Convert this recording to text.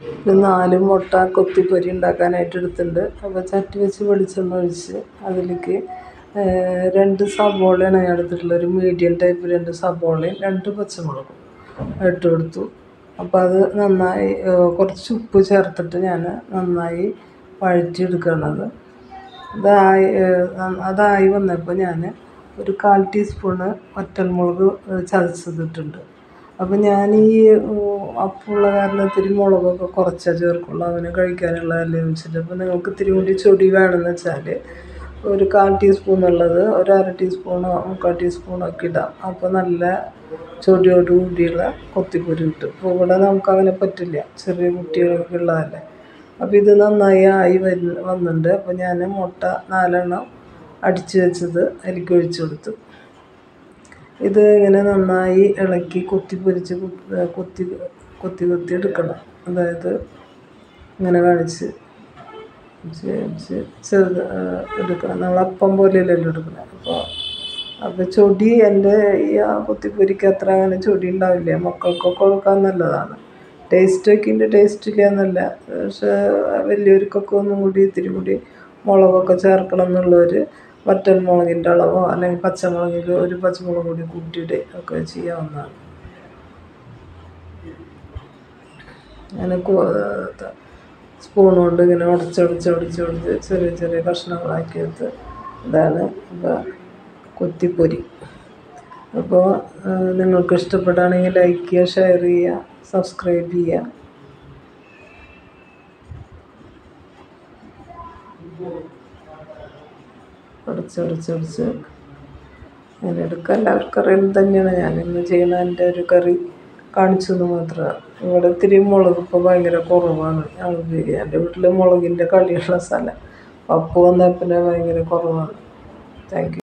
ഒരു 4 മുട്ട കൊത്തിപ്പൊരി ഉണ്ടാക്കാനായിട്ട് എടുത്തിട്ടുണ്ട്. അപ്പോൾ ചട്ടി വെച്ച് വെളിച്ചെണ്ണ ഒഴിച്ച് അതിലേക്ക് 2 സവോളയാണ് ഞാൻ എടുത്തിട്ടുള്ളത്. ഒരു മീഡിയം ടൈപ്പ് 2 സവോളയും 2 പച്ചമുളകും ഇട്ട് കൊടുത്തു. അപ്പോൾ അത് നന്നായി കുറച്ച് ഉപ്പ് ചേർത്തിട്ട് ഞാൻ നന്നായി വഴറ്റിയെടുക്കുകയാണത്. അതായി വന്നപ്പോൾ ഞാൻ ഒരു 1/4 ടീസ്പൂണ് വറ്റൽമുളക് ചതച്ചതിട്ടുണ്ട്. അപ്പോൾ ഞാൻ ഈ അപ്പമുള്ള കാരണം ഇത്തിരി മുളകൊക്കെ കുറച്ചേ ചേർക്കുള്ളൂ, അവന് കഴിക്കാനുള്ളതല്ലേ വെച്ചിട്ട്. അപ്പോൾ നിങ്ങൾക്ക് ഇത്തിരി കൂടി ചൊടി വേണമെന്ന് വെച്ചാൽ ഒരു 1/4 ടീസ്പൂണുള്ളത് ഒരു 1/2 ടീസ്പൂണോ 3/4 ടീസ്പൂണൊക്കെ ഇടാം. അപ്പോൾ നല്ല ചൊടിയോട് കൂടിയുള്ള കൊത്തിപ്പൊരി കിട്ടും. അപ്പോൾ ഇവിടെ നമുക്കങ്ങനെ പറ്റില്ല, ചെറിയ കുട്ടികൾക്ക് ഉള്ളതല്ലേ. അപ്പോൾ ഇത് നന്നായി വന്നിട്ടുണ്ട്. അപ്പോൾ ഞാൻ മുട്ട 4 അടിച്ച് വെച്ചത് അതിലേക്ക് ഒഴിച്ചു കൊടുത്തു. ഇത് ഇങ്ങനെ നന്നായി ഇളക്കി കൊത്തി എടുക്കണം. അതായത് ഇങ്ങനെ കാണിച്ച് ചെറുത് എടുക്കണം. നമ്മൾ അപ്പം പോലെയല്ലല്ലോ എടുക്കണം. അപ്പോൾ ചൊടി എൻ്റെ ഈ കൊത്തിപ്പൊരിക്ക് അത്ര അങ്ങനെ ചൊടി ഉണ്ടാവില്ല. മക്കൾക്കൊക്കെ കൊടുക്കാൻ നല്ലതാണ്. ടേസ്റ്റൊക്കെ ഉണ്ട്, ടേസ്റ്റ് ഇല്ല എന്നല്ല. പക്ഷേ വലിയവർക്കൊക്കെ ഒന്നും കൂടി ഇത്തിരി കൂടി മുളകൊക്കെ ചേർക്കണം എന്നുള്ളവർ വറ്റൽമുളകിൻ്റെ അളവോ അല്ലെങ്കിൽ പച്ചമുളകിൽ ഒരു പച്ചമുളക് കൂടി കൂട്ടിയിട്ട് ഒക്കെ ചെയ്യാവുന്നതാണ്. അങ്ങനെ സ്പൂൺ കൊണ്ട് ഇങ്ങനെ ഉടച്ചൊടിച്ച് ചെറിയ ചെറിയ കഷ്ണങ്ങളാക്കിയെടുത്ത് ഇതാണ് കൊത്തിപ്പൊരി. അപ്പോൾ നിങ്ങൾക്ക് ഇഷ്ടപ്പെടുകയാണെങ്കിൽ ലൈക്ക് ചെയ്യുക, ഷെയർ ചെയ്യുക, സബ്സ്ക്രൈബ് ചെയ്യുക. ഉടച്ച് അങ്ങനെ എടുക്കുക. എല്ലാവർക്കും അറിയുന്നത് തന്നെയാണ്. ഞാനിന്ന് ചെയ്യുന്ന എൻ്റെ ഒരു കറി കാണിച്ചെന്ന് മാത്രമാണ്. ഇവിടെ ഇത്തിരി മുളക് ഇപ്പോൾ ഭയങ്കര കുറവാണ്. എൻ്റെ വീട്ടിൽ മുളകിൻ്റെ കളിയുള്ള സ്ഥലം. പപ്പു വന്നാൽ പിന്നെ ഭയങ്കര കുറവാണ്. Thank you.